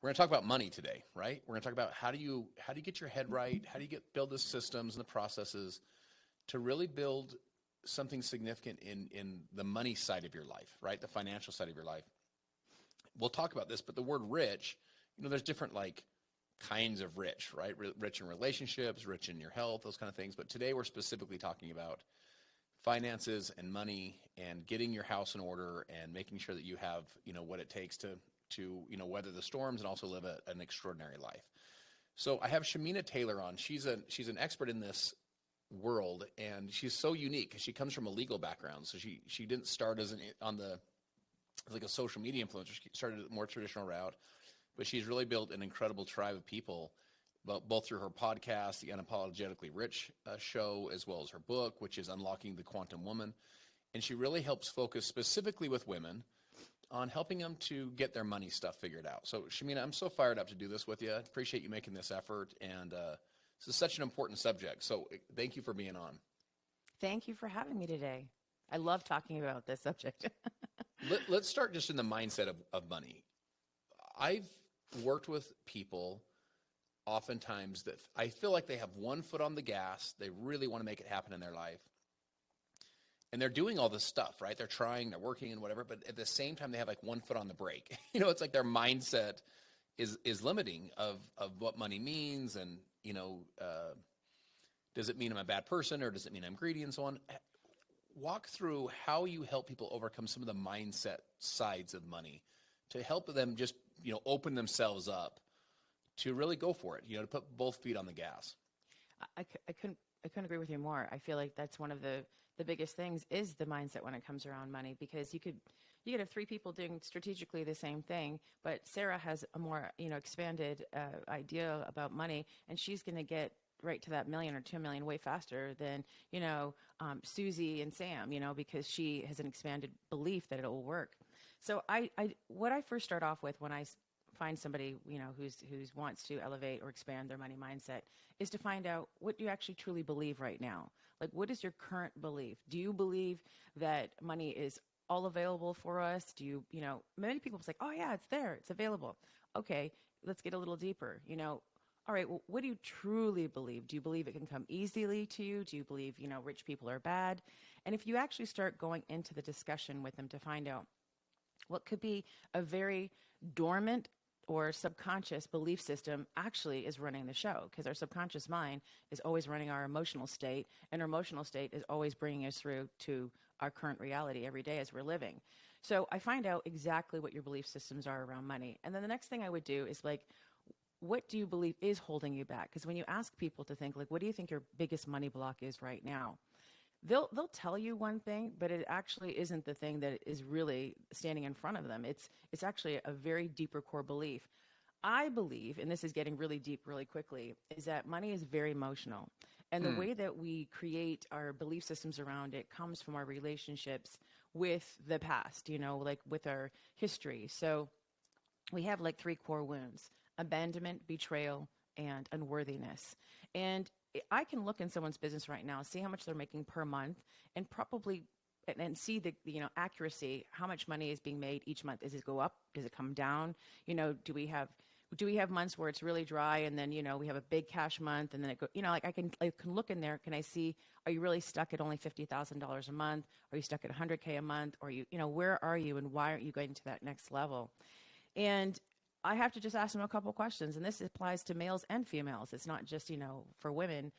We're going to talk about money today, right? We're going to talk about how do you get your head right? How do you build the systems and the processes to really build something significant in the money side of your life, right? The financial side of your life. We'll talk about this, but the word rich, there's different like kinds of rich, right? Rich in relationships, rich in your health, those kind of things. But today we're specifically talking about finances and money and getting your house in order and making sure that you have, what it takes to weather the storms and also live an extraordinary life. So I have Shamina Taylor on. She's an expert in this world, and she's so unique because she comes from a legal background. So she didn't start as like a social media influencer. She started a more traditional route, but she's really built an incredible tribe of people, both through her podcast, the Unapologetically Rich Show, as well as her book, which is Unlocking the Quantum Woman. And she really helps focus specifically with women on helping them to get their money stuff figured out. So Shamina, I'm so fired up to do this with you. I appreciate you making this effort. And this is such an important subject. So thank you for being on. Thank you for having me today. I love talking about this subject. Let's start just in the mindset of money. I've worked with people oftentimes that I feel like they have one foot on the gas. They really want to make it happen in their life. And they're doing all this stuff, right? They're trying, they're working and whatever, but at the same time, they have like one foot on the brake. It's like their mindset is limiting of what money means. And, does it mean I'm a bad person or does it mean I'm greedy and so on? Walk through how you help people overcome some of the mindset sides of money to help them just, open themselves up to really go for it, to put both feet on the gas. I couldn't agree with you more. I feel like that's one of the biggest things is the mindset when it comes around money, because you could have three people doing strategically the same thing, but Sarah has a more, expanded idea about money, and she's going to get right to that million or 2 million way faster than, Susie and Sam, because she has an expanded belief that it will work. So what I first start off with when I find somebody, who's wants to elevate or expand their money mindset is to find out what you actually truly believe right now. Like, what is your current belief? Do you believe that money is all available for us? Do you, many people say, oh yeah, it's there, it's available. Okay, let's get a little deeper, All right, well, what do you truly believe? Do you believe it can come easily to you? Do you believe, rich people are bad? And if you actually start going into the discussion with them to find out what could be a very dormant or subconscious belief system actually is running the show, because our subconscious mind is always running our emotional state, and our emotional state is always bringing us through to our current reality every day as we're living. So I find out exactly what your belief systems are around money. And then the next thing I would do is like, what do you believe is holding you back? Because when you ask people to think, like, what do you think your biggest money block is right now? They'll tell you one thing, but it actually isn't the thing that is really standing in front of them. It's actually a very deeper core belief. I believe, and this is getting really deep really quickly, is that money is very emotional. And the way that we create our belief systems around it comes from our relationships with the past, like with our history. So we have like 3 core wounds: abandonment, betrayal, and unworthiness. And I can look in someone's business right now, see how much they're making per month, and probably and see the accuracy, how much money is being made each month. Does it go up? Does it come down? Do we have months where it's really dry, and then we have a big cash month, and then it go, like I can look in there. Can I see, are you really stuck at only $50,000 a month? Are you stuck at $100K a month? Or where are you, and why aren't you going to that next level? And I have to just ask them a couple questions, and this applies to males and females. It's not just, for women.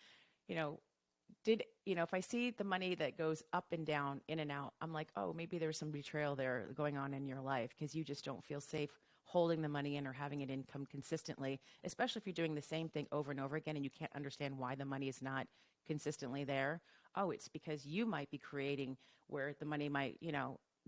If I see the money that goes up and down, in and out, I'm like, oh, maybe there's some betrayal there going on in your life because you just don't feel safe holding the money in or having it income consistently, especially if you're doing the same thing over and over again and you can't understand why the money is not consistently there. Oh, it's because you might be creating where the money might,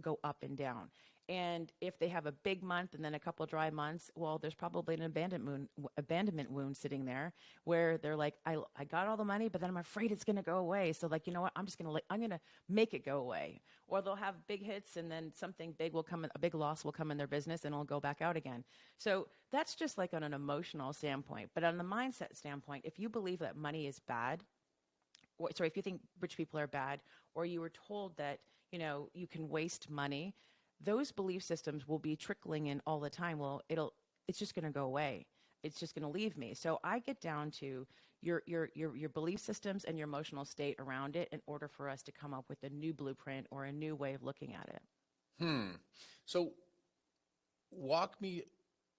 go up and down. And if they have a big month and then a couple dry months, well, there's probably an abandonment wound sitting there where they're like, I got all the money, but then I'm afraid it's going to go away. So like, you know what, I'm going to make it go away. Or they'll have big hits and then something big will come, a big loss will come in their business and it'll go back out again. So that's just like on an emotional standpoint. But on the mindset standpoint, if you believe that money is bad, if you think rich people are bad, or you were told that, you can waste money, those belief systems will be trickling in all the time. Well, it's just going to go away. It's just going to leave me. So I get down to your belief systems and your emotional state around it in order for us to come up with a new blueprint or a new way of looking at it. So walk me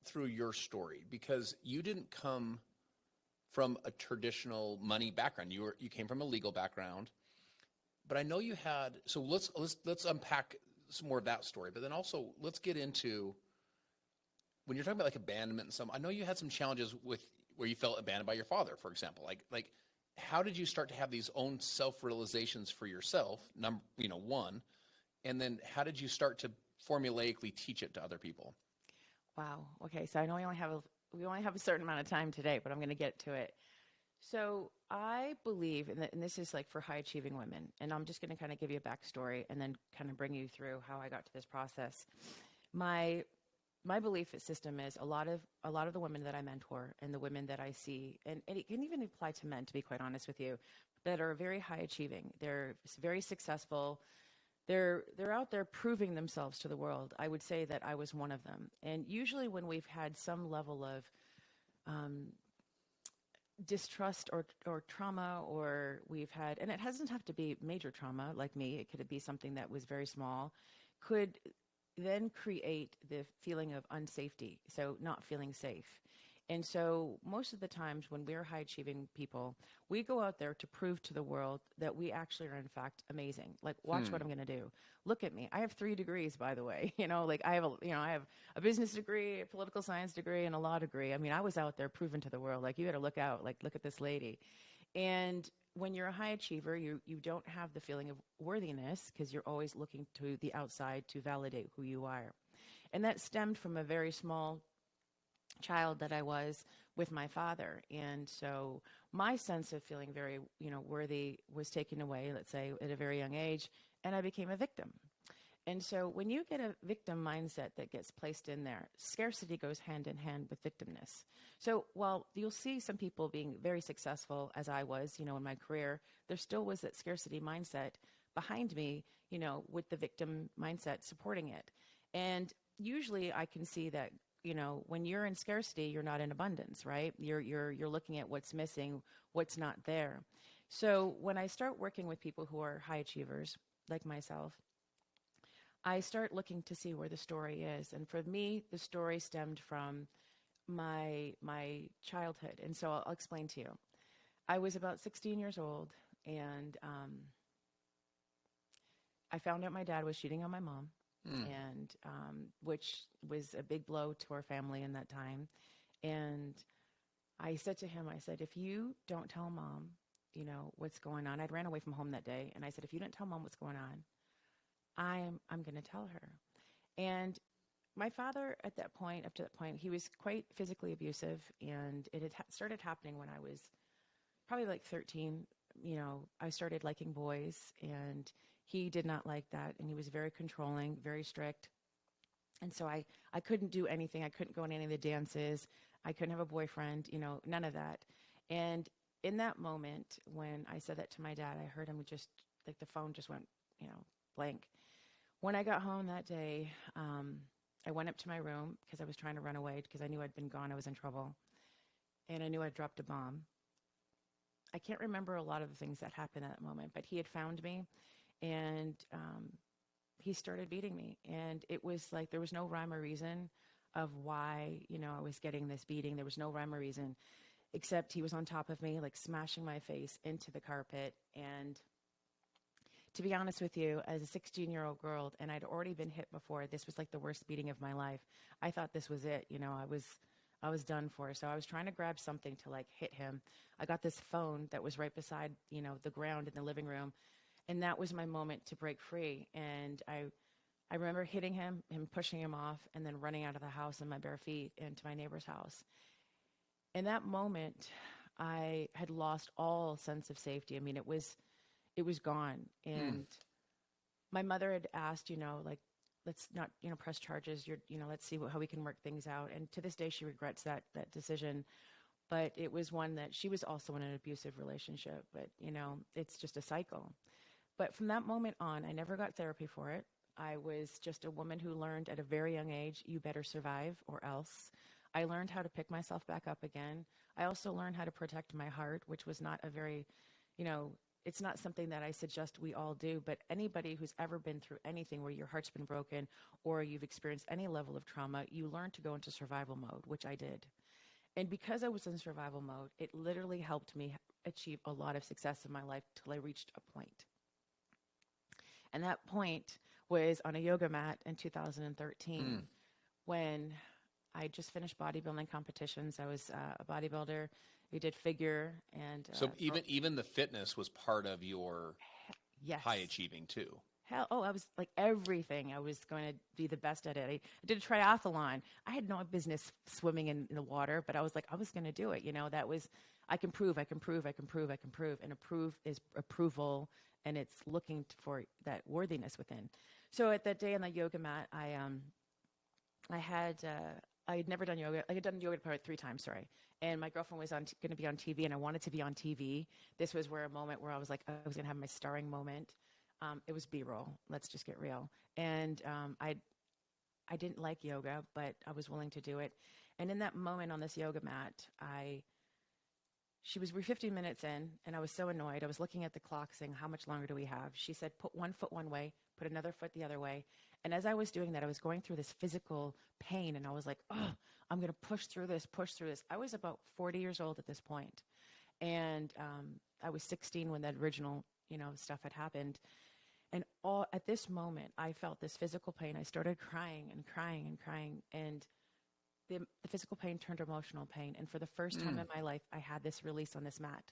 through your story, because you didn't come from a traditional money background. You came from a legal background, but I know you had, so let's unpack some more of that story, but then also let's get into when you're talking about like abandonment and some, I know you had some challenges with where you felt abandoned by your father, for example. Like how did you start to have these own self-realizations for yourself? One, and then how did you start to formulaically teach it to other people? Wow. Okay. So I know we only have a certain amount of time today, but I'm going to get to it. So I believe, and this is like for high achieving women, and I'm just going to kind of give you a backstory and then kind of bring you through how I got to this process. My belief system is a lot of the women that I mentor and the women that I see, and it can even apply to men, to be quite honest with you, that are very high achieving. They're very successful. They're out there proving themselves to the world. I would say that I was one of them. And usually when we've had some level of distrust or trauma, or we've had, and it doesn't have to be major trauma like me, it could be something that was very small, could then create the feeling of unsafety, so not feeling safe. And so most of the times when we're high achieving people, we go out there to prove to the world that we actually are in fact amazing. Like, watch what I'm going to do. Look at me. I have 3 degrees, by the way. I have a business degree, a political science degree, and a law degree. I mean, I was out there proving to the world, like, you got to look out, like, look at this lady. And when you're a high achiever, you don't have the feeling of worthiness because you're always looking to the outside to validate who you are. And that stemmed from a very small child that I was with my father. And so my sense of feeling very, worthy was taken away, let's say, at a very young age, and I became a victim. And so when you get a victim mindset that gets placed in there, scarcity goes hand in hand with victimness. So while you'll see some people being very successful, as I was, in my career, there still was that scarcity mindset behind me, with the victim mindset supporting it. And usually I can see that, when you're in scarcity, you're not in abundance, right? You're looking at what's missing, what's not there. So when I start working with people who are high achievers, like myself, I start looking to see where the story is. And for me, the story stemmed from my childhood. And so I'll explain to you. I was about 16 years old, and I found out my dad was cheating on my mom, and which was a big blow to our family in that time. And I said to him, I said, if you don't tell Mom, what's going on, I'd ran away from home that day. And I said, if you don't tell Mom what's going on, I'm going to tell her. And my father up to that point, he was quite physically abusive, and it had started happening when I was probably like 13. I started liking boys, and he did not like that, and he was very controlling, very strict. And so I couldn't do anything. I couldn't go on any of the dances. I couldn't have a boyfriend, none of that. And in that moment, when I said that to my dad, I heard him just, like, the phone just went, blank. When I got home that day, I went up to my room because I was trying to run away because I knew I'd been gone. I was in trouble. And I knew I'd dropped a bomb. I can't remember a lot of the things that happened at that moment, but he had found me, and he started beating me. And it was like there was no rhyme or reason of why, I was getting this beating. There was no rhyme or reason, except he was on top of me, like smashing my face into the carpet. And to be honest with you, as a 16-year-old girl, and I'd already been hit before, this was like the worst beating of my life. I thought this was it. I was done for. So I was trying to grab something to, like, hit him. I got this phone that was right beside, the ground in the living room. And that was my moment to break free. And I remember hitting him pushing him off, and then running out of the house in my bare feet into my neighbor's house. In that moment, I had lost all sense of safety. I mean, it was gone. And my mother had asked, like, let's not, press charges. Let's see how we can work things out. And to this day, she regrets that decision. But it was one that she was also in an abusive relationship. But, it's just a cycle. But from that moment on, I never got therapy for it. I was just a woman who learned at a very young age, you better survive or else. I learned how to pick myself back up again. I also learned how to protect my heart, which was not a very, it's not something that I suggest we all do, but anybody who's ever been through anything where your heart's been broken or you've experienced any level of trauma, you learn to go into survival mode, which I did. And because I was in survival mode, it literally helped me achieve a lot of success in my life till I reached a point. And that point was on a yoga mat in 2013 when I just finished bodybuilding competitions. I was a bodybuilder. We did figure and so even the fitness was part of your yes. high achieving too. I was like everything. I was going to be the best at it. I did a triathlon. I had no business swimming in the water, but I was going to do it. That was, I can prove. And approve is approval, and it's looking for that worthiness within. So at that day on the yoga mat, I had never done yoga. I had done yoga probably 3 times, sorry. And my girlfriend was going to be on TV, and I wanted to be on TV. This was a moment where I was like, I was going to have my starring moment. It was B-roll. Let's just get real. And I didn't like yoga, but I was willing to do it. And in that moment on this yoga mat, we're 15 minutes in, and I was so annoyed. I was looking at the clock saying, how much longer do we have? She said, put one foot one way, put another foot the other way. And as I was doing that, I was going through this physical pain, and I was like, oh, I'm going to push through this. I was about 40 years old at this point. And I was 16 when that original, stuff had happened. And at this moment, I felt this physical pain. I started crying and crying and crying. And the physical pain turned to emotional pain. And for the first time in my life, I had this release on this mat.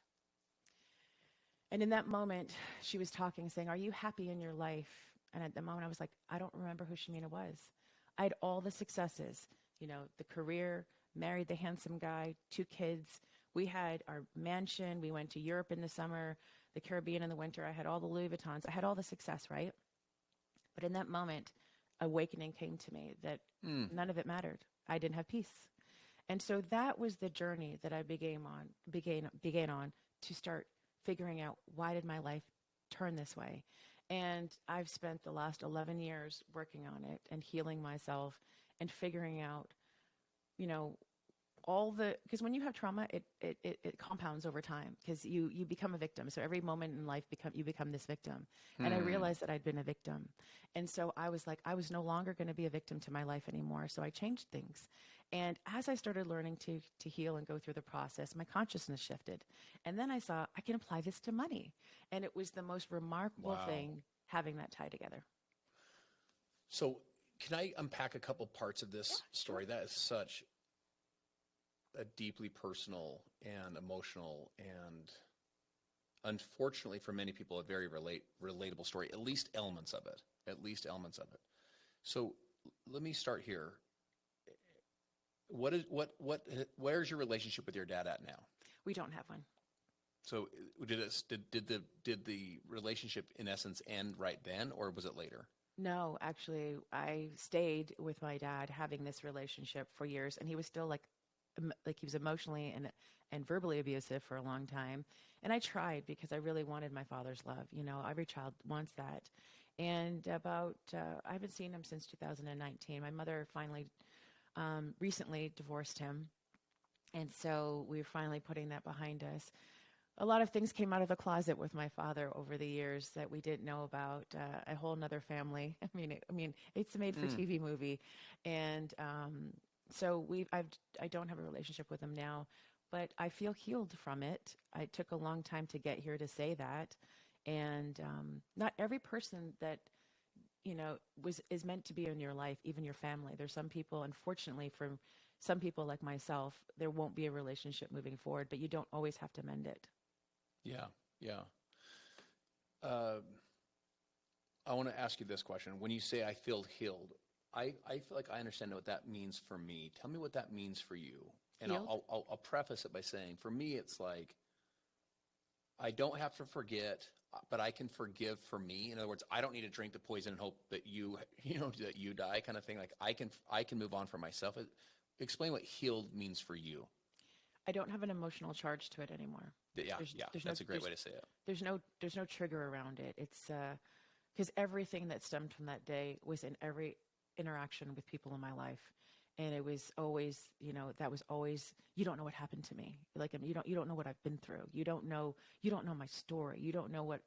And in that moment, she was talking, saying, are you happy in your life? And at the moment, I was like, I don't remember who Shamina was. I had all the successes, the career, married the handsome guy, 2 kids. We had our mansion. We went to Europe in the summer, the Caribbean in the winter. I had all the Louis Vuittons. I had all the success, right? But in that moment, awakening came to me that none of it mattered. I didn't have peace. And so that was the journey that I began on to start figuring out, why did my life turn this way? And I've spent the last 11 years working on it and healing myself and figuring out, because when you have trauma, it compounds over time because you become a victim. So every moment in life you become this victim. And I realized that I'd been a victim. And so I was like, I was no longer going to be a victim to my life anymore. So I changed things. And as I started learning to heal and go through the process, my consciousness shifted. And then I saw I can apply this to money. And it was the most remarkable thing having that tie together. So can I unpack a couple parts of this story? That is such a deeply personal and emotional and unfortunately for many people a very relatable story, at least elements of it. So let me start here. Where's your relationship with your dad at now? We don't have one. So did the relationship in essence end right then, or was it later? No, actually I stayed with my dad having this relationship for years, and he was still like he was emotionally and verbally abusive for a long time. And I tried because I really wanted my father's love. Every child wants that. And I haven't seen him since 2019. My mother finally recently divorced him. And so we're finally putting that behind us. A lot of things came out of the closet with my father over the years that we didn't know about. A whole nother family. I mean, it's a made-for-TV movie. And so I don't have a relationship with him now, but I feel healed from it. It took a long time to get here to say that. And not every person that, is meant to be in your life, even your family. There's some people, unfortunately, for some people like myself, there won't be a relationship moving forward, but you don't always have to mend it. Yeah. I want to ask you this question. When you say I feel healed, I feel like I understand what that means for me. Tell me what that means for you. And I'll preface it by saying, for me, it's like, I don't have to forget, but I can forgive for me. In other words, I don't need to drink the poison and hope that that you die kind of thing. Like I can move on for myself. Explain what healed means for you. I don't have an emotional charge to it anymore. That's a great way to say it. There's no trigger around it. It's because everything that stemmed from that day was in every interaction with people in my life. And it was always, that was always, you don't know what happened to me. Like, you don't know what I've been through. You don't know my story. You don't know what,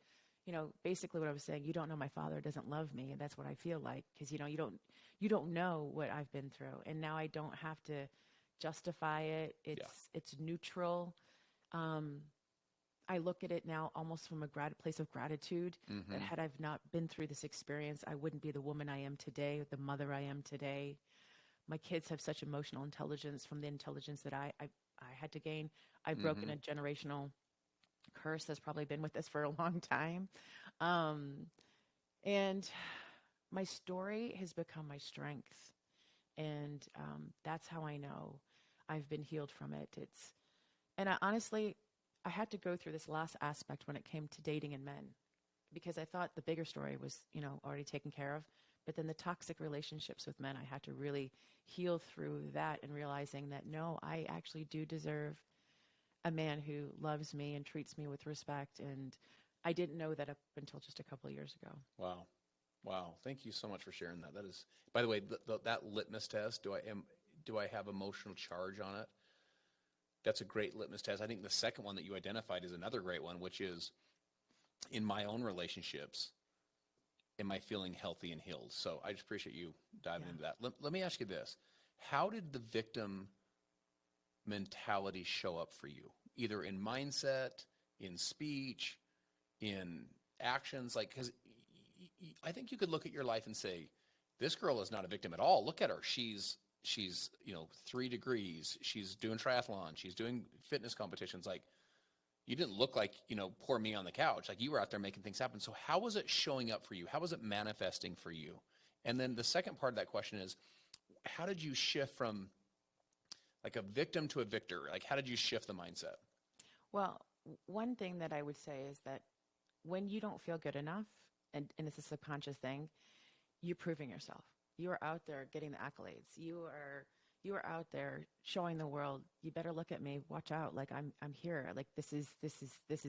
basically what I was saying, you don't know my father doesn't love me. And that's what I feel like. Cause you don't know what I've been through. And now I don't have to justify it. It's neutral. I look at it now almost from a place of gratitude, that had I've not been through this experience, I wouldn't be the woman I am today, the mother I am today. My kids have such emotional intelligence from the intelligence that I had to gain. I've broken a generational curse that's probably been with us for a long time. And my story has become my strength. And that's how I know I've been healed from it. And honestly, I had to go through this last aspect when it came to dating and men, because I thought the bigger story was, already taken care of. But then the toxic relationships with men, I had to really heal through that, and realizing that, no, I actually do deserve a man who loves me and treats me with respect. And I didn't know that up until just a couple of years ago. Wow. Wow. Thank you so much for sharing that. That is, by the way, that litmus test, do I have emotional charge on it? That's a great litmus test. I think the second one that you identified is another great one, which is, in my own relationships, am I feeling healthy and healed? So I just appreciate you diving into that. Let me ask you this. How did the victim mentality show up for you? Either in mindset, in speech, in actions? Like, because I think you could look at your life and say, this girl is not a victim at all. Look at her. She's 3 degrees. She's doing triathlon. She's doing fitness competitions. Like, you didn't look like, poor me on the couch. Like, you were out there making things happen. So how was it showing up for you? How was it manifesting for you? And then the second part of that question is, how did you shift from like a victim to a victor? Like, how did you shift the mindset? Well, one thing that I would say is that when you don't feel good enough, and it's a subconscious thing, you're proving yourself. You are out there getting the accolades. You are out there showing the world, you better look at me, watch out. Like, I'm here. Like, this is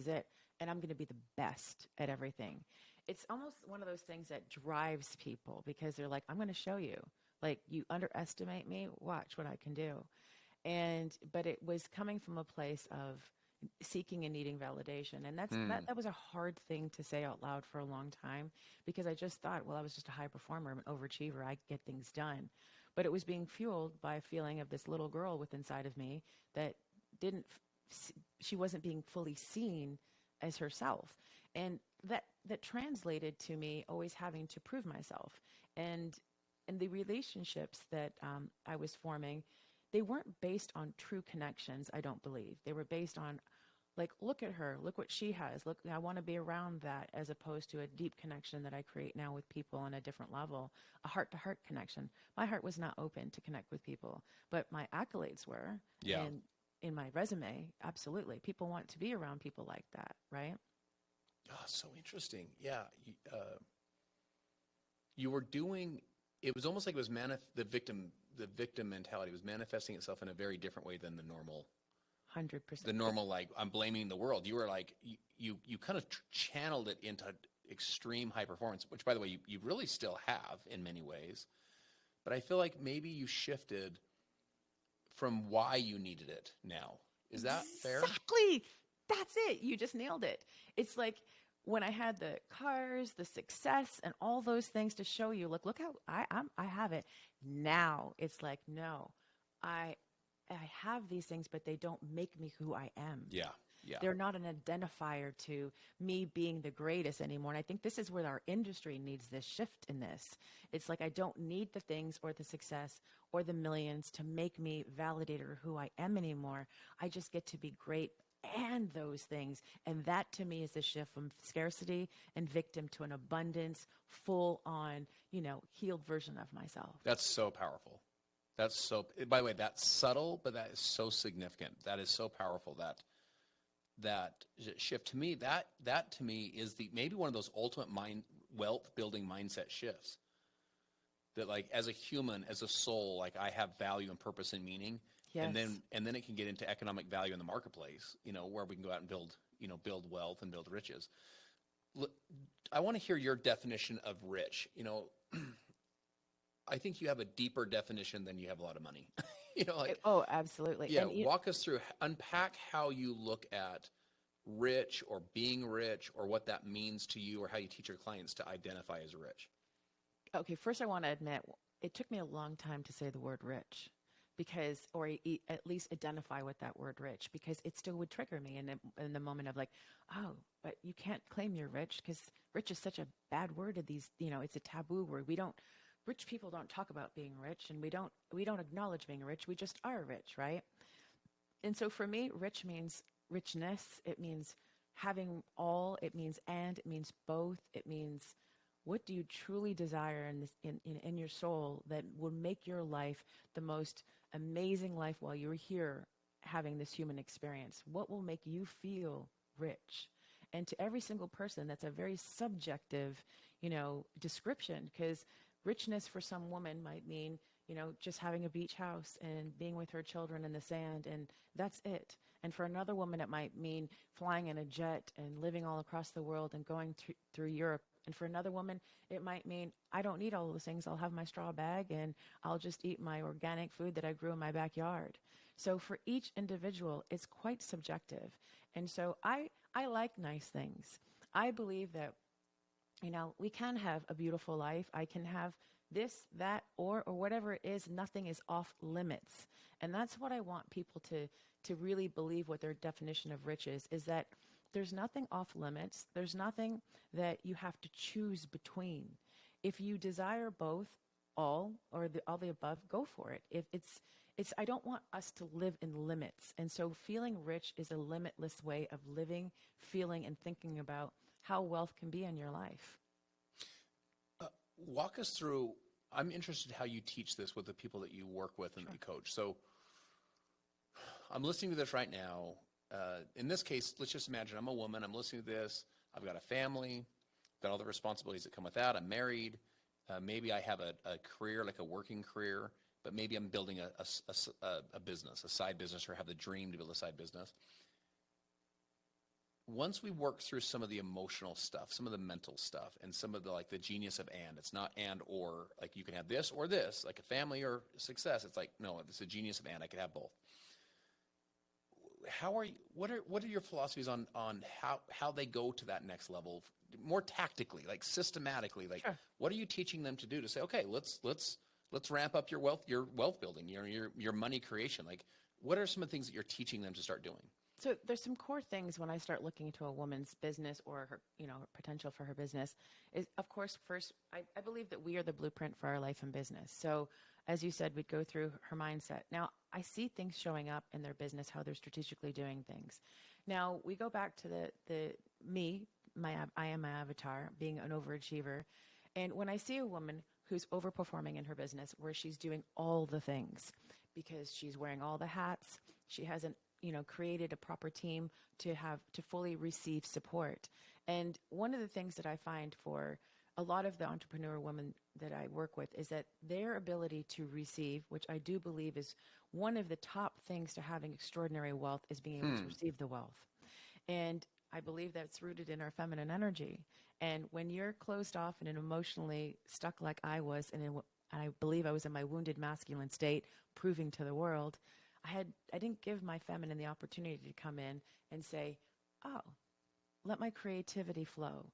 it. And I'm going to be the best at everything. It's almost one of those things that drives people, because they're like, I'm going to show you. Like, you underestimate me, watch what I can do. But it was coming from a place of seeking and needing validation. And that was a hard thing to say out loud for a long time, because I just thought, well, I was just a high performer, I'm an overachiever, I get things done. But it was being fueled by a feeling of this little girl within inside of me that she wasn't being fully seen as herself. And that translated to me always having to prove myself. And the relationships that I was forming, they weren't based on true connections, I don't believe. They were based on, like, look at her, look what she has. Look, I want to be around that, as opposed to a deep connection that I create now with people on a different level, a heart-to-heart connection. My heart was not open to connect with people, but my accolades were. Yeah. And in my resume, absolutely. People want to be around people like that, right? Oh, so interesting. Yeah. You were doing, it was almost like it was the victim mentality was manifesting itself in a very different way than the normal. 100%. The normal, like, I'm blaming the world. You were like, you kind of channeled it into extreme high performance, which, by the way, you really still have in many ways. But I feel like maybe you shifted from why you needed it now. Is that fair? Exactly. That's it. You just nailed it. It's like when I had the cars, the success, and all those things to show you, look how I have it. Now it's like, no, I have these things, but they don't make me who I am. Yeah. Yeah. They're not an identifier to me being the greatest anymore. And I think this is where our industry needs this shift in this. It's like, I don't need the things or the success or the millions to make me validated or who I am anymore. I just get to be great and those things. And that, to me, is the shift from scarcity and victim to an abundance, full on, healed version of myself. That's so powerful. By the way, that's subtle, but that is so significant. That is so powerful. That shift, to me, that to me is maybe one of those ultimate wealth building mindset shifts. That, like, as a human, as a soul, like, I have value and purpose and meaning. Yes. And then it can get into economic value in the marketplace, where we can go out and build wealth and build riches. Look, I want to hear your definition of rich. I think you have a deeper definition than you have a lot of money. You know, like, Oh, absolutely. yeah, And walk us through, unpack how you look at rich or being rich or what that means to you or how you teach your clients to identify as rich. okay, first I want to admit it took me a long time to say the word rich because, or at least identify with that word rich, because it still would trigger me in the moment of like, oh, but you can't claim you're rich because rich is such a bad word of these, it's a taboo word. Rich people don't talk about being rich, and we don't acknowledge being rich. We just are rich, right? And so for me, rich means richness. It means having all. It means and. It means both. It means what do you truly desire in your soul that will make your life the most amazing life while you're here having this human experience? What will make you feel rich? And to every single person, that's a very subjective, description, because richness for some woman might mean, just having a beach house and being with her children in the sand, and that's it. And for another woman, it might mean flying in a jet and living all across the world and going through Europe. And for another woman, it might mean, I don't need all those things. I'll have my straw bag and I'll just eat my organic food that I grew in my backyard. So for each individual, it's quite subjective. And so I like nice things. I believe that, we can have a beautiful life. I can have this, that, or whatever it is. Nothing is off limits. And that's what I want people to really believe. What their definition of rich is that there's nothing off limits. There's nothing that you have to choose between. If you desire both, all the above, go for it. If it's I don't want us to live in limits. And so feeling rich is a limitless way of living, feeling, and thinking about how wealth can be in your life. Walk us through, I'm interested how you teach this with the people that you work with and that you coach. So I'm listening to this right now. In this case, let's just imagine I'm a woman. I'm listening to this. I've got a family, got all the responsibilities that come with that. I'm married. Maybe I have a career, like a working career, but maybe I'm building a business, a side business, or have the dream to build a side business. Once we work through some of the emotional stuff, some of the mental stuff, and some of the genius of and, it's not and or, like you can have this or this, like a family or success. It's like, no, it's a genius of and, I can have both. What are your philosophies on how they go to that next level more tactically, like systematically? Like, sure. What are you teaching them to do to say, okay, let's ramp up your wealth building, your money creation? Like, what are some of the things that you're teaching them to start doing? So there's some core things when I start looking into a woman's business or her, her potential for her business is, of course, first, I believe that we are the blueprint for our life and business. So as you said, we'd go through her mindset. Now, I see things showing up in their business, how they're strategically doing things. Now, we go back to I am my avatar, being an overachiever. And when I see a woman who's overperforming in her business, where she's doing all the things because she's wearing all the hats, she hasn't created a proper team to fully receive support. And one of the things that I find for a lot of the entrepreneur women that I work with is that their ability to receive, which I do believe is one of the top things to having extraordinary wealth, is being able to receive the wealth. And I believe that's rooted in our feminine energy. And when you're closed off and emotionally stuck like I was, and I believe I was in my wounded masculine state, proving to the world, I didn't give my feminine the opportunity to come in and say, oh, let my creativity flow.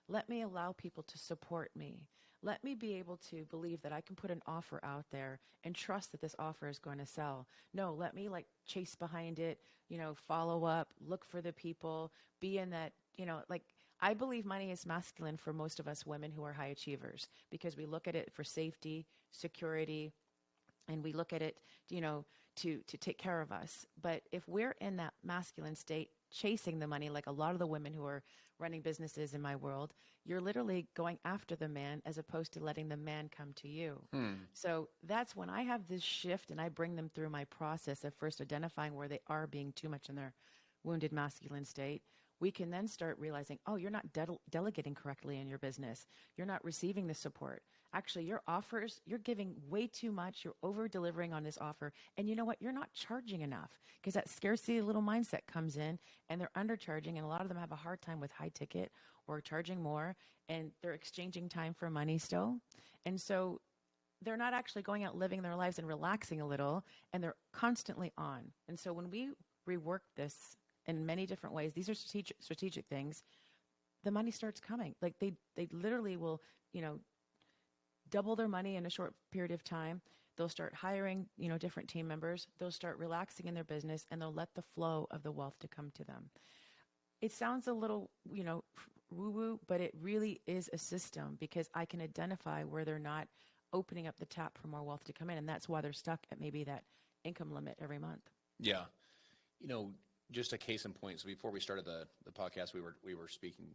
Let me allow people to support me. Let me be able to believe that I can put an offer out there and trust that this offer is going to sell. No, let me chase behind it, follow up, look for the people, be in that, I believe money is masculine for most of us women who are high achievers, because we look at it for safety, security, and we look at it, to take care of us. But if we're in that masculine state, chasing the money, like a lot of the women who are running businesses in my world, you're literally going after the man as opposed to letting the man come to you. So that's when I have this shift and I bring them through my process of first identifying where they are being too much in their wounded masculine state. We can then start realizing, oh, you're not delegating correctly in your business. You're not receiving the support. Actually, your offers, you're giving way too much. You're over-delivering on this offer. And you know what? You're not charging enough, because that scarcity little mindset comes in and they're undercharging. And a lot of them have a hard time with high ticket or charging more, and they're exchanging time for money still. And so they're not actually going out living their lives and relaxing a little, and they're constantly on. And so when we rework this in many different ways, these are strategic things, the money starts coming. Like they literally will, double their money in a short period of time. They'll start hiring, different team members. They'll start relaxing in their business, and they'll let the flow of the wealth to come to them. It sounds a little, woo-woo, but it really is a system, because I can identify where they're not opening up the tap for more wealth to come in, and that's why they're stuck at maybe that income limit every month. Yeah. Just a case in point. So before we started the podcast, we were speaking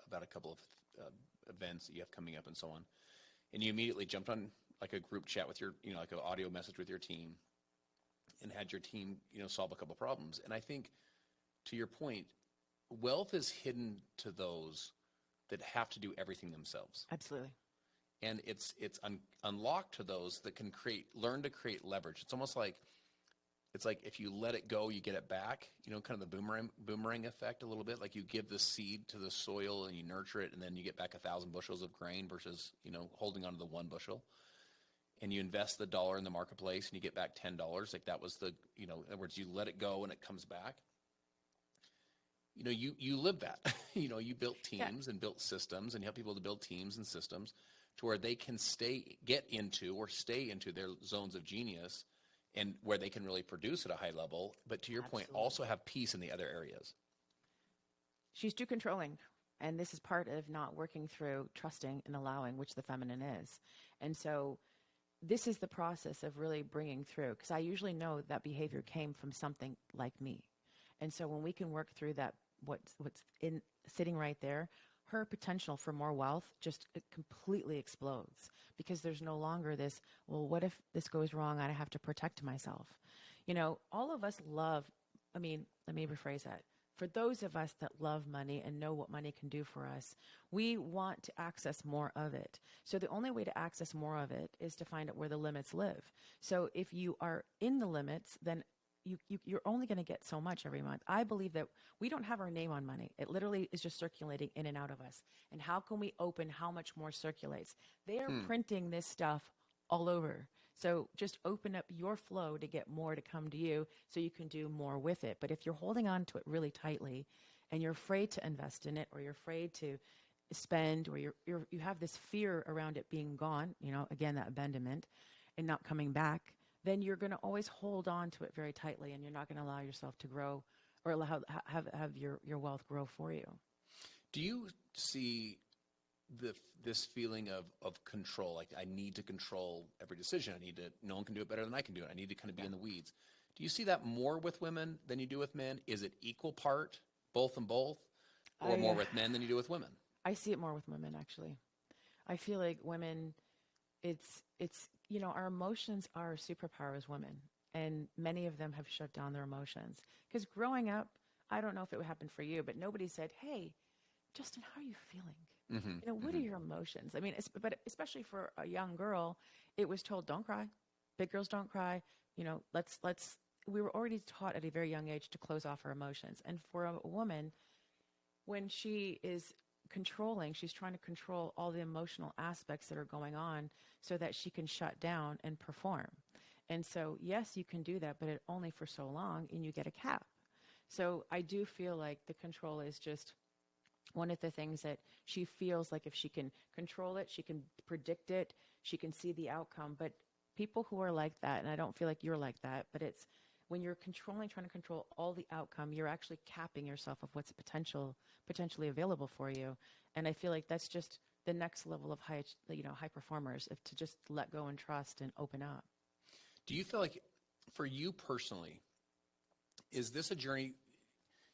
about a couple of events that you have coming up and so on. And you immediately jumped on like a group chat with your, like an audio message with your team, and had your team, solve a couple of problems. And I think, to your point, wealth is hidden to those that have to do everything themselves. Absolutely. And it's unlocked to those that can learn to create leverage. It's almost like, if you let it go, you get it back, kind of the boomerang effect a little bit. Like you give the seed to the soil and you nurture it, and then you get back 1,000 bushels of grain versus, holding on to the 1 bushel. And you invest the $1 in the marketplace and you get back $10. Like that was in other words, you let it go and it comes back. You live that. You built teams and built systems, and you help people to build teams and systems to where they can get into their zones of genius, and where they can really produce at a high level. But to your point, also have peace in the other areas. She's too controlling. And this is part of not working through trusting and allowing, which the feminine is. And so this is the process of really bringing through, because I usually know that behavior came from something like me. And so when we can work through that, what's in sitting right there, her potential for more wealth it completely explodes, because there's no longer this, well, what if this goes wrong? I have to protect myself. All of us love, let me rephrase that. For those of us that love money and know what money can do for us, we want to access more of it. So the only way to access more of it is to find out where the limits live. So if you are in the limits, then you're only going to get so much every month. I believe that we don't have our name on money. It literally is just circulating in and out of us. And how can we open how much more circulates? They are printing this stuff all over. So just open up your flow to get more to come to you, so you can do more with it. But if you're holding on to it really tightly, and you're afraid to invest in it, or you're afraid to spend, or you have this fear around it being gone, again, that abandonment and not coming back, then you're going to always hold on to it very tightly, and you're not going to allow yourself to grow, or have your wealth grow for you. Do you see this feeling of control? Like, I need to control every decision. No one can do it better than I can do it. I need to kind of be in the weeds. Do you see that more with women than you do with men? Is it equal part, both and both, or more with men than you do with women? I see it more with women, actually. I feel like women, it's our emotions are a superpower as women, and many of them have shut down their emotions. Because growing up, I don't know if it would happen for you, but nobody said, "Hey, Justin, how are you feeling? What are your emotions?" I mean, but especially for a young girl, it was told, "Don't cry. Big girls don't cry. Let's." We were already taught at a very young age to close off our emotions. And for a woman, when she is controlling, she's trying to control all the emotional aspects that are going on, so that she can shut down and perform. And so, yes, you can do that, but only for so long, and you get a cap. So I do feel like the control is just one of the things that she feels like if she can control it, she can predict it, she can see the outcome. But people who are like that, and I don't feel like you're like that, but it's when you're trying to control all the outcome, you're actually capping yourself of what's potentially available for you. And I feel like that's just the next level of high performers, to just let go and trust and open up. Do you feel like, for you personally, is this a journey?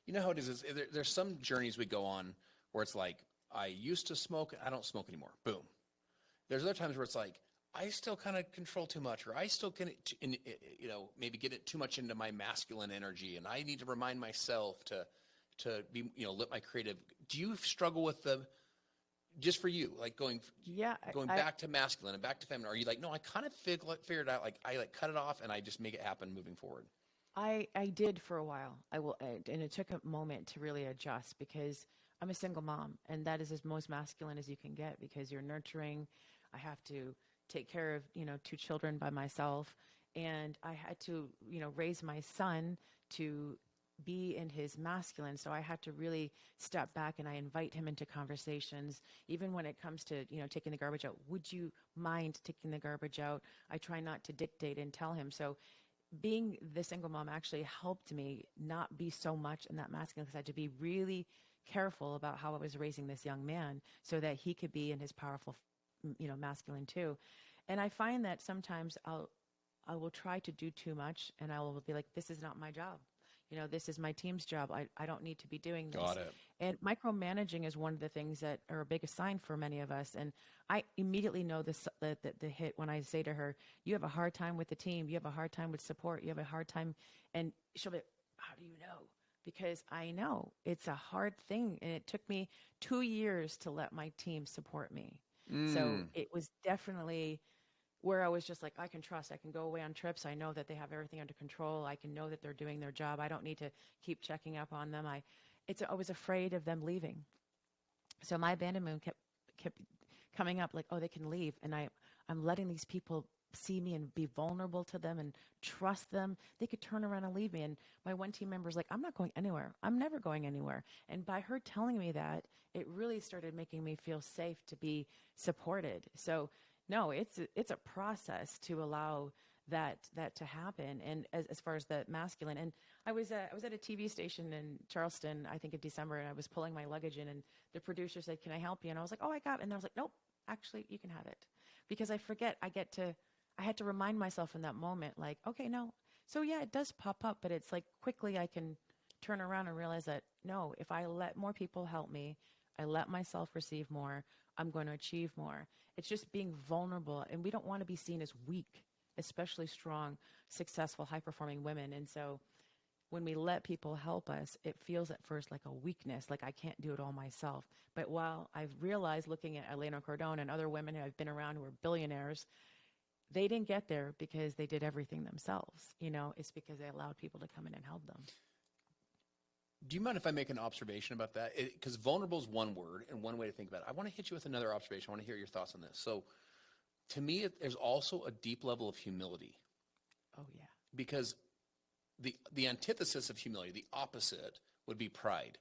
You know how it is. There's some journeys we go on where it's like, I used to smoke, I don't smoke anymore. Boom. There's other times where it's like, I still kind of control too much, or I still can, maybe get it too much into my masculine energy, and I need to remind myself to be, let my creative. Do you struggle with just for you, like going back to masculine and back to feminine? Are you like, no, I kind of figured out, like I cut it off and I just make it happen moving forward? I did for a while, I will add, and it took a moment to really adjust, because I'm a single mom, and that is as most masculine as you can get, because you're nurturing. I have to take care of, 2 children by myself. And I had to, raise my son to be in his masculine. So I had to really step back, and I invite him into conversations, even when it comes to, taking the garbage out. Would you mind taking the garbage out? I try not to dictate and tell him. So being the single mom actually helped me not be so much in that masculine, because I had to be really careful about how I was raising this young man so that he could be in his powerful, masculine too. And I find that sometimes I will try to do too much, and I will be like, this is not my job. This is my team's job. I don't need to be doing this. Got it. And micromanaging is one of the things that are a biggest sign for many of us. And I immediately know the hit when I say to her, you have a hard time with the team. You have a hard time with support. You have a hard time. And she'll be, how do you know? Because I know it's a hard thing. And it took me 2 years to let my team support me. So it was definitely where I was just like, I can trust. I can go away on trips. I know that they have everything under control. I can know that they're doing their job. I don't need to keep checking up on them. I was afraid of them leaving. So my abandonment kept coming up like, oh, they can leave. And I'm letting these people see me and be vulnerable to them and trust them. They could turn around and leave me. And my one team member's like, I'm not going anywhere. I'm never going anywhere. And by her telling me that, it really started making me feel safe to be supported. So no, it's a process to allow that to happen. And as far as the masculine, and I was at a TV station in Charleston, I think in December, and I was pulling my luggage in, and the producer said, "Can I help you?" And I was like, "Oh, I got it." And I was like, "Nope, actually, you can have it," because I forget. I had to remind myself in that moment, like, okay, no. So yeah, it does pop up, but it's like quickly I can turn around and realize that no, if I let more people help me, I let myself receive more, I'm going to achieve more. It's just being vulnerable, and we don't want to be seen as weak, especially strong, successful, high-performing women. And so when we let people help us, it feels at first like a weakness, like I can't do it all myself. But while I've realized, looking at Elena Cordone and other women who I've been around who are billionaires, they didn't get there because they did everything themselves. It's because they allowed people to come in and help them. Do you mind if I make an observation about that? Because vulnerable is one word and one way to think about it. I want to hit you with another observation. I want to hear your thoughts on this. So to me, there's also a deep level of humility. Oh, yeah. Because the antithesis of humility, the opposite, would be pride.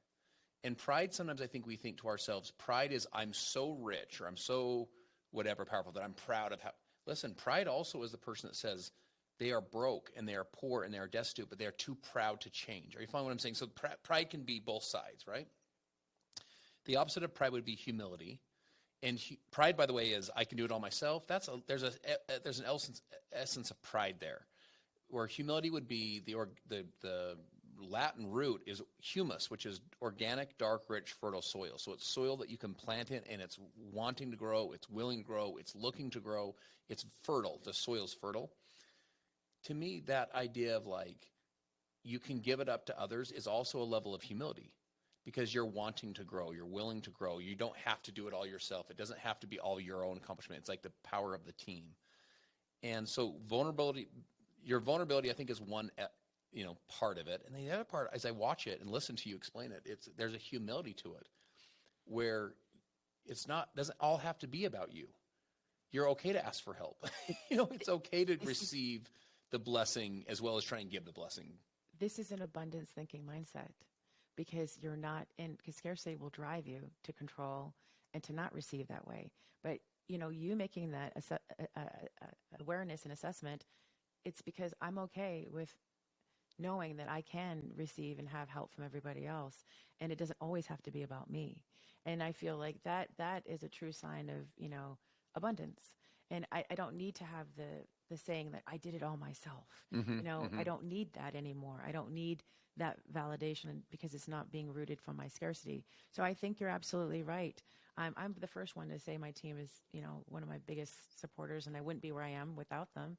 And pride, sometimes I think we think to ourselves, pride is I'm so rich or I'm so whatever powerful that I'm proud of how. Listen, pride also is the person that says, they are broke and they are poor and they are destitute, but they are too proud to change. Are you following what I'm saying? So pride can be both sides, right? The opposite of pride would be humility. And pride, by the way, is I can do it all myself. There's an essence of pride there, where humility would be the Latin root is humus, which is organic, dark, rich, fertile soil. So it's soil that you can plant in, and it's wanting to grow, it's willing to grow, it's looking to grow, it's fertile. The soil's fertile. To me, that idea of like you can give it up to others is also a level of humility, because you're wanting to grow, you're willing to grow. You don't have to do it all yourself. It doesn't have to be all your own accomplishment. It's like the power of the team. And so your vulnerability, I think, is one part of it. And the other part, as I watch it and listen to you explain it, there's a humility to it where doesn't all have to be about you. You're okay to ask for help. It's okay to receive the blessing as well as try and give the blessing. This is an abundance thinking mindset, because because scarcity will drive you to control and to not receive that way. But, you making that awareness and assessment, it's because I'm okay with knowing that I can receive and have help from everybody else. And it doesn't always have to be about me. And I feel like that is a true sign of, abundance. And I don't need to have the saying that I did it all myself. I don't need that anymore. I don't need that validation because it's not being rooted from my scarcity. So I think you're absolutely right. I'm the first one to say my team is, one of my biggest supporters, and I wouldn't be where I am without them.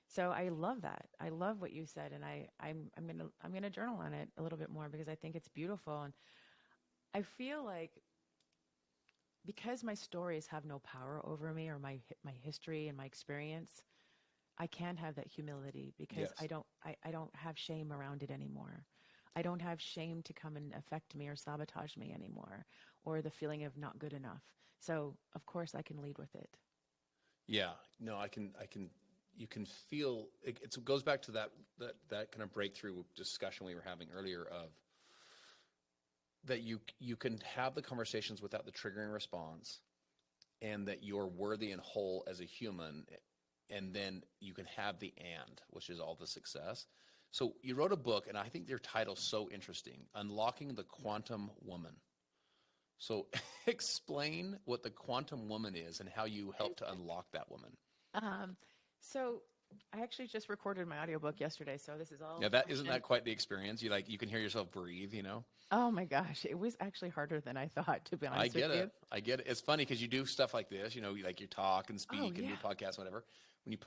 So I love that. I love what you said, and I'm gonna journal on it a little bit more because I think it's beautiful. And I feel like because my stories have no power over me, or my history and my experience, I can have that humility because Yes. I don't have shame around it anymore. I don't have shame to come and affect me or sabotage me anymore, or the feeling of not good enough. So of course I can lead with it. Yeah, no, you can feel it goes back to that kind of breakthrough discussion we were having earlier of that you can have the conversations without the triggering response, and that you're worthy and whole as a human, and then you can have the which is all the success. So you wrote a book, and I think your title's so interesting, Unlocking the Quantum Woman. So explain what the quantum woman is and how you help to unlock that woman. So I actually just recorded my audiobook yesterday, so this is all. Yeah, isn't that quite the experience? You can hear yourself breathe, you know? Oh my gosh, it was actually harder than I thought, to be honest with you. I get it. It's funny because you do stuff like this, you know, like you talk and speak and do podcasts, whatever. When you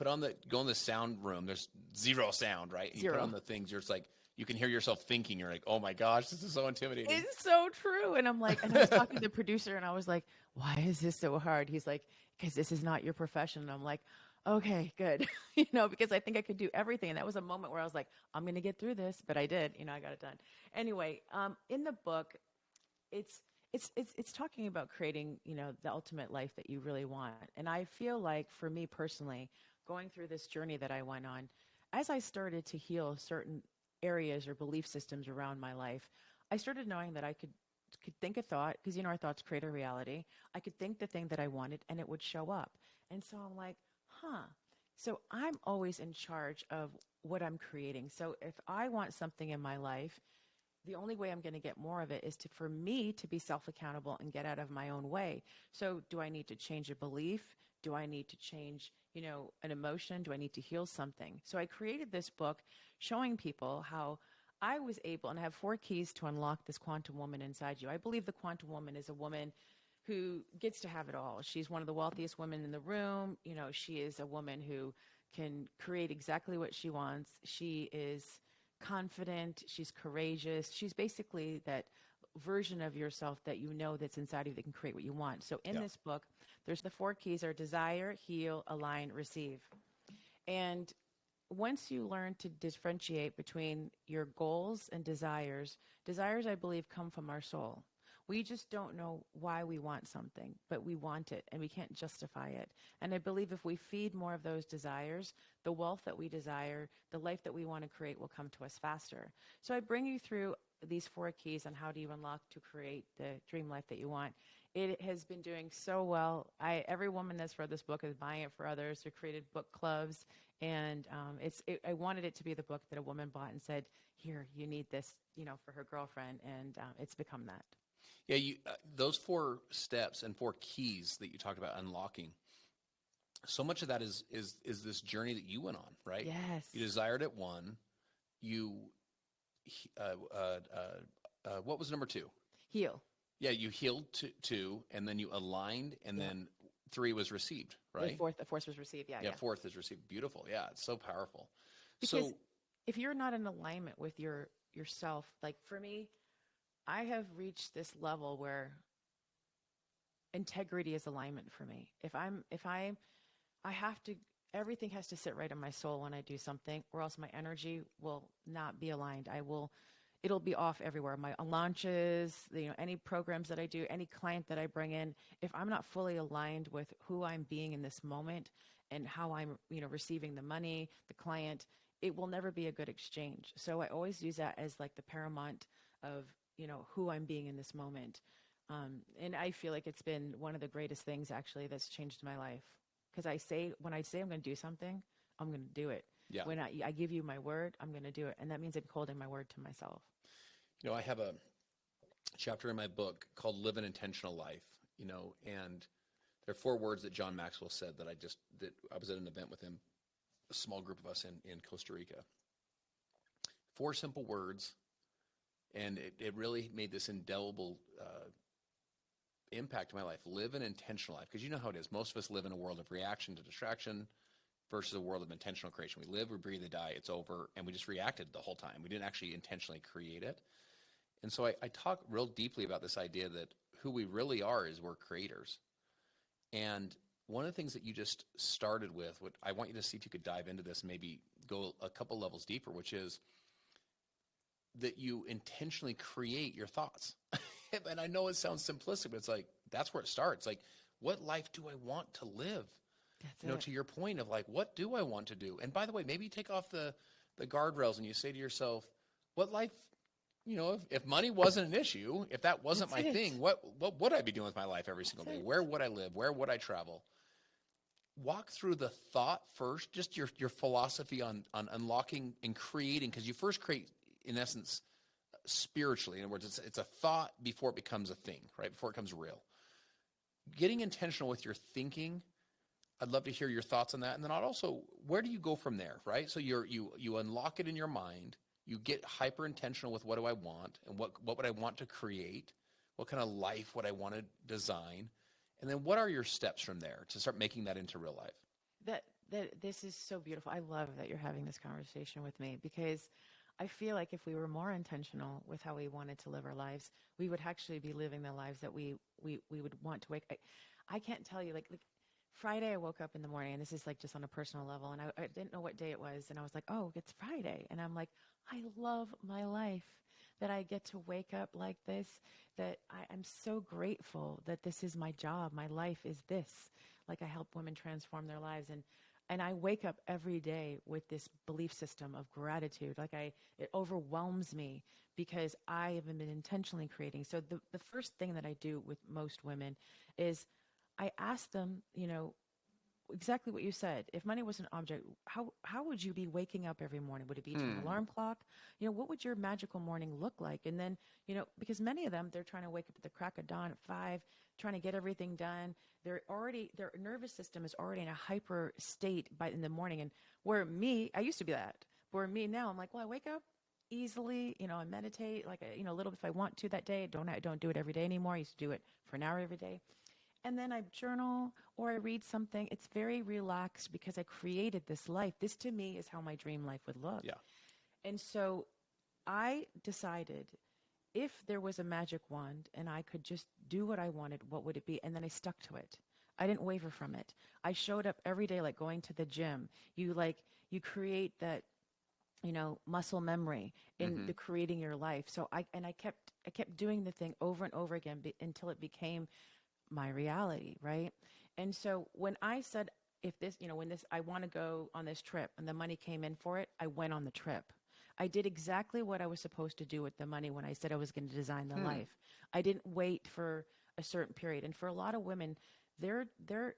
go in the sound room, there's zero sound, right? You put on the things, you're just like, you can hear yourself thinking. You're like, oh my gosh, this is so intimidating. It's so true. And I'm like, and I was talking to the producer, and I was like, why is this so hard? He's like, because this is not your profession. And I'm like, okay, good. Because I think I could do everything. And that was a moment where I was like, I'm going to get through this, but I did, I got it done. Anyway, in the book, it's talking about creating, the ultimate life that you really want. And I feel like for me personally, going through this journey that I went on, as I started to heal certain areas or belief systems around my life, I started knowing that I could think a thought, because our thoughts create a reality. I could think the thing that I wanted, and it would show up. And so I'm like, so I'm always in charge of what I'm creating. So if I want something in my life, the only way I'm going to get more of it is for me to be self-accountable and get out of my own way. So do I need to change a belief? Do I need to change, an emotion? Do I need to heal something? So I created this book showing people how I was able, and I have 4 keys to unlock this quantum woman inside you. I believe the quantum woman is a woman who gets to have it all. She's one of the wealthiest women in the room. She is a woman who can create exactly what she wants. She is confident. She's courageous. She's basically that version of yourself that that's inside of you that can create what you want. So in this book, there's the 4 keys are desire, heal, align, receive. And once you learn to differentiate between your goals and desires, I believe, come from our soul. We just don't know why we want something, but we want it, and we can't justify it. And I believe if we feed more of those desires, the wealth that we desire, the life that we want to create will come to us faster. So I bring you through these 4 keys on how do you unlock to create the dream life that you want. It has been doing so well. Every woman that's read this book is buying it for others. We created book clubs, and I wanted it to be the book that a woman bought and said, here, you need this, for her girlfriend, and it's become that. Yeah, those 4 steps and 4 keys that you talked about unlocking, so much of that is this journey that you went on, right? Yes. You desired it 1. You, what was number 2? Heal. Yeah, you healed 2, and then you aligned, and then 3 was received, right? The fourth was received, yeah. 4th is received. Beautiful. Yeah, it's so powerful. Because if you're not in alignment with yourself, like for me, I have reached this level where integrity is alignment for me. Everything has to sit right in my soul when I do something, or else my energy will not be aligned. It'll be off everywhere. My launches, any programs that I do, any client that I bring in, if I'm not fully aligned with who I'm being in this moment and how I'm, receiving the money, the client, it will never be a good exchange. So I always use that as like the paramount of, who I'm being in this moment. And I feel like it's been one of the greatest things actually that's changed my life. Because when I say I'm going to do something, I'm going to do it. Yeah. When I give you my word, I'm going to do it. And that means I'm holding my word to myself. I have a chapter in my book called Live an Intentional Life, and there are 4 words that John Maxwell said that I was at an event with him, a small group of us in Costa Rica. 4 simple words, and it really made this indelible impact in my life. Live an intentional life, because you know how it is. Most of us live in a world of reaction to distraction versus a world of intentional creation. We live, we breathe, we die, it's over, and we just reacted the whole time. We didn't actually intentionally create it. And so I talk real deeply about this idea that who we really are is we're creators. And one of the things that you just started with, what I want you to see if you could dive into this, maybe go a couple levels deeper, which is that you intentionally create your thoughts. And I know it sounds simplistic, but it's like, that's where it starts. Like, what life do I want to live? That's it. to your point of like, what do I want to do? And by the way, maybe you take off the guardrails and you say to yourself, what life, if money wasn't an issue, if that wasn't That's my it. thing, what would I be doing with my life every single day? That's it. Where would I live? Where would I travel? Walk through the thought first, just your philosophy on unlocking and creating, because you first create, in essence, spiritually. In other words, it's a thought before it becomes a thing, right? Before it becomes real. Getting intentional with your thinking. I'd love to hear your thoughts on that. And then I'd also, where do you go from there, right? So you unlock it in your mind. You get hyper intentional with what do I want and what would I want to create? What kind of life would I want to design? And then what are your steps from there to start making that into real life? That this is so beautiful. I love that you're having this conversation with me, because I feel like if we were more intentional with how we wanted to live our lives, we would actually be living the lives that we would want to wake. I can't tell you, like Friday, I woke up in the morning, and this is like just on a personal level, and I didn't know what day it was, and I was like, oh, it's Friday, and I'm like, I love my life that I get to wake up like this, that I'm so grateful that this is my job. My life is this. Like, I help women transform their lives, and I wake up every day with this belief system of gratitude. Like, it overwhelms me because I have been intentionally creating. So the first thing that I do with most women is I ask them, exactly what you said. If money was an object, how would you be waking up every morning? Would it be to an alarm clock? What would your magical morning look like? And then, because many of them, they're trying to wake up at the crack of dawn at 5, trying to get everything done. Their nervous system is already in a hyper state in the morning. And I used to be that. Where me now, I'm like, well, I wake up easily, I meditate like, a little bit if I want to that day. I don't do it every day anymore. I used to do it for an hour every day. And then I journal or I read something. It's very relaxed because I created this life. This to me is how my dream life would look. Yeah. And so I decided, if there was a magic wand and I could just do what I wanted, what would it be? And then I stuck to it. I didn't waver from it. I showed up every day, like going to the gym. You create that, muscle memory in the creating your life. So I kept doing the thing over and over again until it became my reality, right? And so when I said, I want to go on this trip and the money came in for it, I went on the trip. I did exactly what I was supposed to do with the money when I said I was going to design the life. I didn't wait for a certain period. And for a lot of women, they're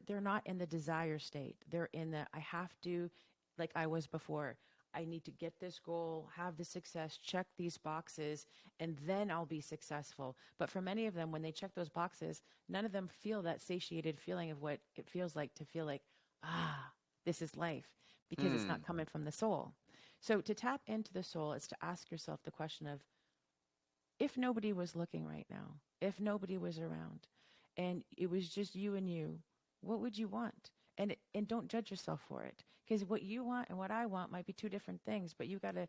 not in the desire state. They're in the, I have to, like I was before. I need to get this goal, have the success, check these boxes, and then I'll be successful. But for many of them, when they check those boxes, none of them feel that satiated feeling of what it feels like to feel like, this is life, because it's not coming from the soul. So to tap into the soul is to ask yourself the question of, if nobody was looking right now, if nobody was around, and it was just you and you, what would you want? And don't judge yourself for it, because what you want and what I want might be two different things. But you gotta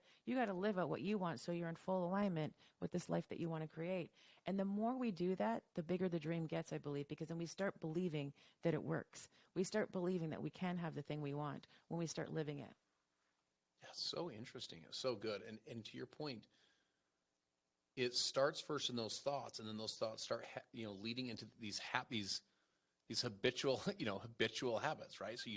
live out what you want, so you're in full alignment with this life that you want to create. And the more we do that, the bigger the dream gets, I believe, because then we start believing that it works. We start believing that we can have the thing we want when we start living it. Yeah, so interesting. It's so good. And to your point, it starts first in those thoughts, and then those thoughts start leading into these habitual habitual habits, right? So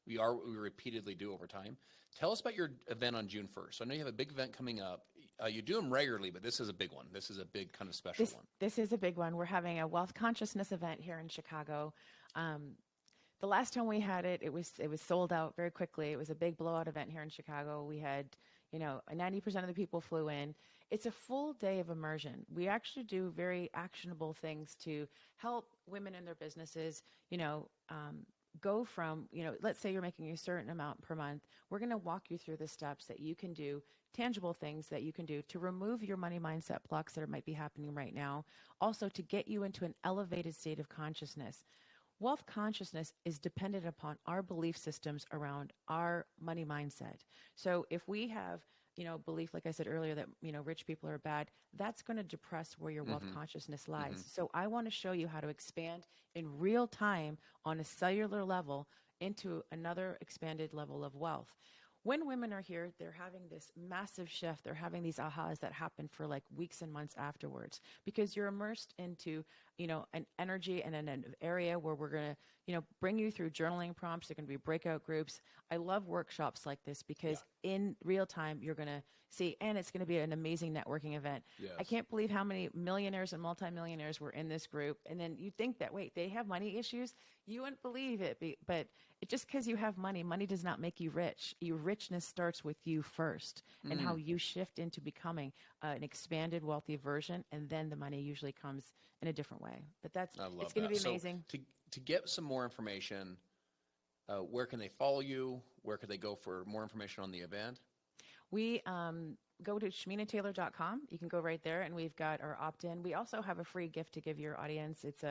we repeatedly do over time. Tell us about your event on June 1st. I know you have a big event coming up. You do them regularly, but this is a big one. This is a big kind of special one. This is a big one. We're having a wealth consciousness event here in Chicago. The last time we had it, it was sold out very quickly. It was a big blowout event here in Chicago. We had, 90% of the people flew in. It's a full day of immersion. We actually do very actionable things to help women in their businesses, go from, let's say you're making a certain amount per month. We're going to walk you through the steps that you can do, tangible things that you can do to remove your money mindset blocks that might be happening right now. Also to get you into an elevated state of consciousness. Wealth consciousness is dependent upon our belief systems around our money mindset. So if we have, belief, like I said earlier, that, rich people are bad, that's going to depress where your wealth consciousness lies. So I want to show you how to expand in real time on a cellular level into another expanded level of wealth. when women are here, they're having this massive shift. They're having these ahas that happen for like weeks and months afterwards, because you're immersed into, an energy and an area where we're going to, bring you through journaling prompts. There are going to be breakout groups. I love workshops like this because in real time, you're going to see, and it's going to be an amazing networking event. Yes. I can't believe how many millionaires and multimillionaires were in this group. And then you think that, wait, they have money issues? You wouldn't believe it. But just because you have money does not make you rich. Your richness starts with you first, and how you shift into becoming an expanded, wealthy version. And then the money usually comes in a different way. But it's going to be amazing. So to get some more information, where can they follow you? Where could they go for more information on the event? We go to shaminataylor.com. You can go right there, and we've got our opt-in. We also have a free gift to give your audience. It's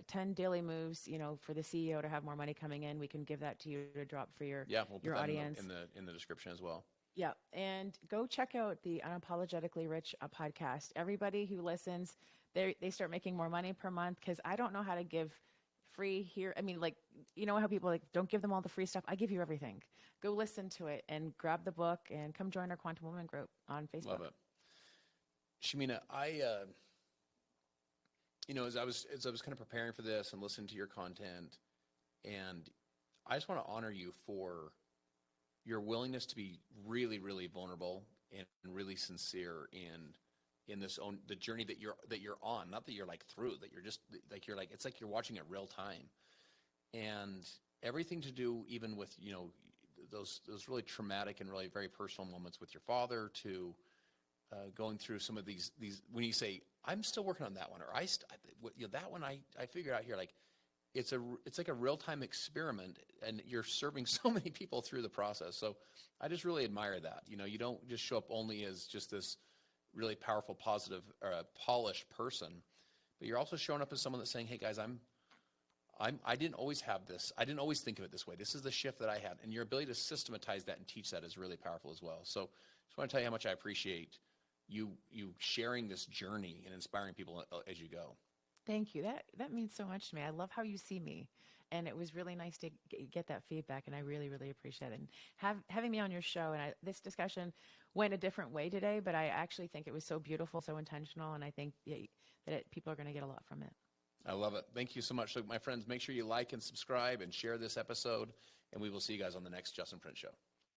10 daily moves, for the CEO to have more money coming in. We can give that to you to drop for your we'll put that audience. in the description as well. Yeah, and go check out the Unapologetically Rich podcast. Everybody who listens, they start making more money per month, because I don't know how to give free here. I mean, how people don't give them all the free stuff. I give you everything. Go listen to it and grab the book and come join our Quantum Woman group on Facebook. Love it. Shamina, as I was kind of preparing for this and listening to your content, and I just want to honor you for your willingness to be really, really vulnerable and really sincere in the journey that you're on. Not that you're through, that you're just it's like you're watching it real time, and everything to do even with those really traumatic and really very personal moments with your father, to going through some of these when you say, I'm still working on that one, or that one I figured out here, it's like a real-time experiment, and you're serving so many people through the process. So I just really admire that. You don't just show up only as just this really powerful, positive, polished person, but you're also showing up as someone that's saying, hey guys, I didn't always have this. I didn't always think of it this way. This is the shift that I had. And your ability to systematize that and teach that is really powerful as well. So just want to tell you how much I appreciate you sharing this journey and inspiring people as you go. Thank you. That means so much to me. I love how you see me. And it was really nice to get that feedback, and I really, really appreciate it. And having me on your show, and this discussion went a different way today, but I actually think it was so beautiful, so intentional, and I think that people are going to get a lot from it. I love it. Thank you so much. So, my friends, make sure you like and subscribe and share this episode, and we will see you guys on the next Justin Prince Show.